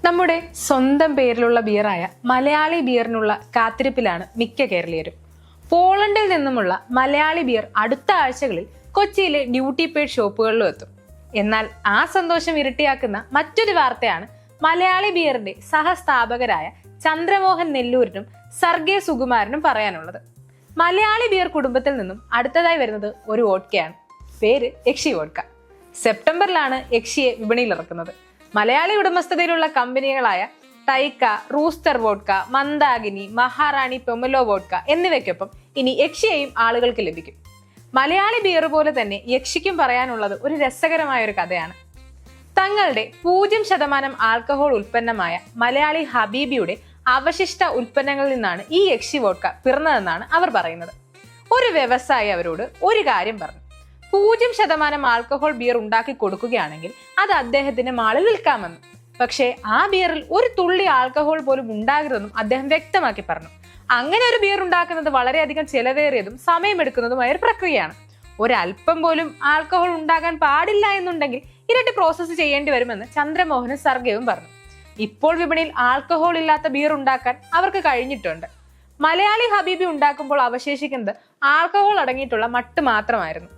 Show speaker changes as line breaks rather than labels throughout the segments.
നമ്മുടെ സ്വന്തം പേരിലുള്ള ബിയറായ മലയാളി ബിയറിനുള്ള കാത്തിരിപ്പിലാണ് മിക്ക കേരളീയരും. പോളണ്ടിൽ നിന്നുമുള്ള മലയാളി ബിയർ അടുത്ത ആഴ്ചകളിൽ കൊച്ചിയിലെ ഡ്യൂട്ടി പെയ്ഡ് ഷോപ്പുകളിലും എത്തും. എന്നാൽ ആ സന്തോഷം ഇരട്ടിയാക്കുന്ന മറ്റൊരു വാർത്തയാണ് മലയാളി ബിയറിന്റെ സഹസ്ഥാപകരായ ചന്ദ്രമോഹൻ നെല്ലൂരിനും സർഗേ സുകുമാരനും പറയാനുള്ളത്. മലയാളി ബിയർ കുടുംബത്തിൽ നിന്നും അടുത്തതായി വരുന്നത് ഒരു വോഡ്കയാണ്. പേര് യക്ഷി വോഡ്ക. സെപ്റ്റംബറിലാണ് യക്ഷിയെ വിപണിയിൽ ഇറക്കുന്നത്. മലയാളി ഉടമസ്ഥതയിലുള്ള കമ്പനികളായ ടൈക്ക, റൂസ്റ്റർ വോഡ്ക, മന്ദാകിനി, മഹാറാണി പൊമലോ വോഡ്ക എന്നിവയ്ക്കൊപ്പം ഇനി യക്ഷിയെയും ആളുകൾക്ക് ലഭിക്കും. മലയാളി ബിയർ പോലെ തന്നെ യക്ഷിക്കും പറയാനുള്ളത് ഒരു രസകരമായ ഒരു കഥയാണ്. തങ്ങളുടെ 0% ആൽക്കഹോൾ ഉൽപ്പന്നമായ മലയാളി ഹബീബിയുടെ അവശിഷ്ട ഉൽപ്പന്നങ്ങളിൽ നിന്നാണ് ഈ യക്ഷി വോഡ്ക പിറന്നതെന്നാണ് അവർ പറയുന്നത്. ഒരു വ്യവസായി അവരോട് ഒരു കാര്യം പറഞ്ഞു: 0% ആൽക്കഹോൾ ബിയർ ഉണ്ടാക്കി കൊടുക്കുകയാണെങ്കിൽ അത് അദ്ദേഹത്തിന്റെ മാളിൽ വിൽക്കാമെന്ന്. പക്ഷേ ആ ബിയറിൽ ഒരു തുള്ളി ആൽക്കഹോൾ പോലും ഉണ്ടാകരുതെന്നും അദ്ദേഹം വ്യക്തമാക്കി പറഞ്ഞു. അങ്ങനെ ഒരു ബിയർ ഉണ്ടാക്കുന്നത് വളരെയധികം ചെലവേറിയതും സമയമെടുക്കുന്നതുമായ ഒരു പ്രക്രിയയാണ്. ഒരല്പം പോലും ആൽക്കഹോൾ ഉണ്ടാകാൻ പാടില്ല എന്നുണ്ടെങ്കിൽ ഇരട്ടി പ്രോസസ്സ് ചെയ്യേണ്ടി വരുമെന്ന് ചന്ദ്രമോഹനും സർഗയും പറഞ്ഞു. ഇപ്പോൾ വിപണിയിൽ ആൽക്കഹോൾ ഇല്ലാത്ത ബിയർ ഉണ്ടാക്കാൻ അവർക്ക് കഴിഞ്ഞിട്ടുണ്ട്. മലയാളി ഹബീബി ഉണ്ടാക്കുമ്പോൾ അവശേഷിക്കുന്നത് ആൽക്കഹോൾ അടങ്ങിയിട്ടുള്ള മട്ട് മാത്രമായിരുന്നു.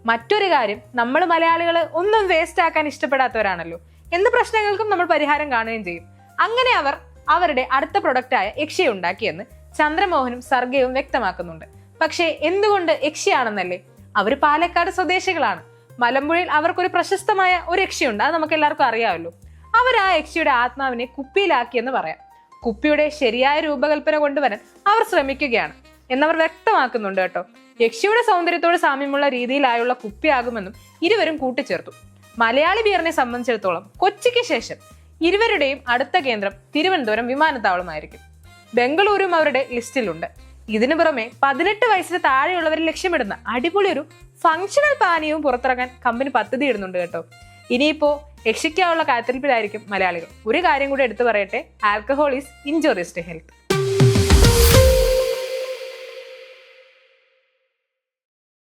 മറ്റൊരു കാര്യം, നമ്മൾ മലയാളികൾ ഒന്നും വേസ്റ്റ് ആക്കാൻ ഇഷ്ടപ്പെടാത്തവരാണല്ലോ. എന്ത് പ്രശ്നങ്ങൾക്കും നമ്മൾ പരിഹാരം കാണുകയും ചെയ്യും. അങ്ങനെ അവർ അവരുടെ അടുത്ത പ്രൊഡക്റ്റായ യക്ഷിയെ ഉണ്ടാക്കിയെന്ന് ചന്ദ്രമോഹനും സർഗയും വ്യക്തമാക്കുന്നുണ്ട്. പക്ഷേ എന്തുകൊണ്ട് യക്ഷിയാണെന്നല്ലേ? അവർ പാലക്കാട് സ്വദേശികളാണ്. മലമ്പുഴയിൽ അവർക്കൊരു പ്രശസ്തമായ ഒരു യക്ഷിയുണ്ട്, അത് നമുക്ക് എല്ലാവർക്കും അറിയാമല്ലോ. അവർ ആ യക്ഷിയുടെ ആത്മാവിനെ കുപ്പിയിലാക്കിയെന്ന് പറയാം. കുപ്പിയുടെ ശരിയായ രൂപകൽപ്പന കൊണ്ടുവരാൻ അവർ ശ്രമിക്കുകയാണ് എന്നവർ വ്യക്തമാക്കുന്നുണ്ട് കേട്ടോ. യക്ഷിയുടെ സൗന്ദര്യത്തോട് സാമ്യമുള്ള രീതിയിലായുള്ള കുപ്പിയാകുമെന്നും ഇരുവരും കൂട്ടിച്ചേർത്തു. മലയാളി ബിയറിനെ സംബന്ധിച്ചിടത്തോളം കൊച്ചിക്ക് ശേഷം ഇരുവരുടെയും അടുത്ത കേന്ദ്രം തിരുവനന്തപുരം വിമാനത്താവളമായിരിക്കും. ബംഗളൂരും അവരുടെ ലിസ്റ്റിലുണ്ട്. ഇതിനു പുറമെ 18 വയസ്സിന് താഴെയുള്ളവരെ ലക്ഷ്യമിടുന്ന അടിപൊളി ഒരു ഫങ്ഷണൽ പാനീയവും പുറത്തിറങ്ങാൻ കമ്പനി പദ്ധതി ഇടുന്നുണ്ട് കേട്ടോ. ഇനിയിപ്പോ യക്ഷിക്കാനുള്ള കാത്തിരിപ്പിലായിരിക്കും മലയാളികൾ. ഒരു കാര്യം കൂടി എടുത്തു പറയട്ടെ: alcohol is injurious to health.